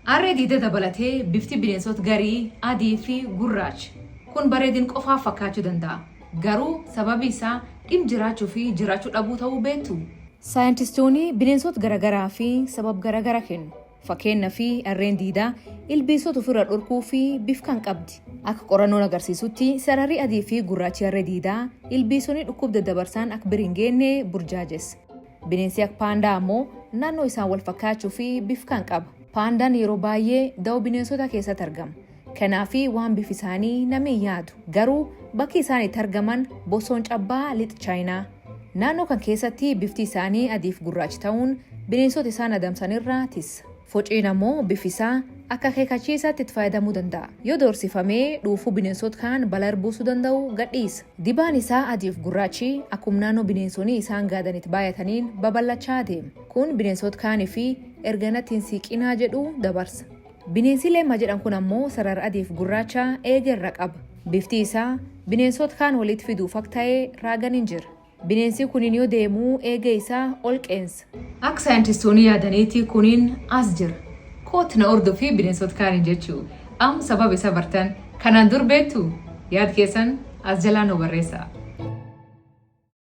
Harree diida dabalatee bifti bineensota garii adii fi gurraacha. Kun bareedina qofaa fakkaachuu danda'a. Garuu sababi isaa dhimma jiraachuu fi jiraachuu dhabuu ta'uu beektu. Saayintistoonni bineensota garaagaraa fi sabab garaagaraa kennu. Fakkeenyaaf harreen diidaa ilbiisota ofirra dhorkuu fi bifa kan qabdi. Akka qorannoon agarsiisutti sararri adii fi gurraachi harree diidaa ilbiisonni dhukkuba daddabarsan akka bira hin geenye burjaajessa. Bineensi akka paandaa ammoo naannoo isaan wal fakkaachuu fi bifa kan qaba. Paandaan yeroo baay'ee da'oo bineensota keessatti argama. Kanaaf waan bifi isaanii namni yaadu. Garuu bakki isaan itti argaman bosona cabbaa lixa Chaayinaa. Naannoo kan keessatti bifti isaanii adii fi gurraachi ta'uun bineensota isaan adamsanirraa tissa. Fociin ammoo bifi isaa akka akeekkachiisaatti itti fayyadamuu danda'a. Yoo doorsifamee dhuufuu bineensota kaan balaa buusuu danda'u gadhiisa. Dibaan isaa adii fi gurraachi akkuma naannoo bineensonni isaan gaadanitti baay'ataniin babal'achaa deema. Kun bineensota kaanii fi erganatti hin siiqinaa jedhu dabarsa. Bineensi leemma jedhan kun ammoo sarara adii fi gurraacha eegerra qaba. Bifti isaa bineensota kaan walitti fiduuf akka ta'e raagan hin jira. Bineensi kuniin yoo deemuu eegee isaa ol qeensa. Akka saayintistoonni yaadaniitti kuniin as jira. Kootti na ordofii bineensota kaanii jechuu. Amma sababa isa bartan kanaan dur beektu yaad keessan as jalaa nu barreessa.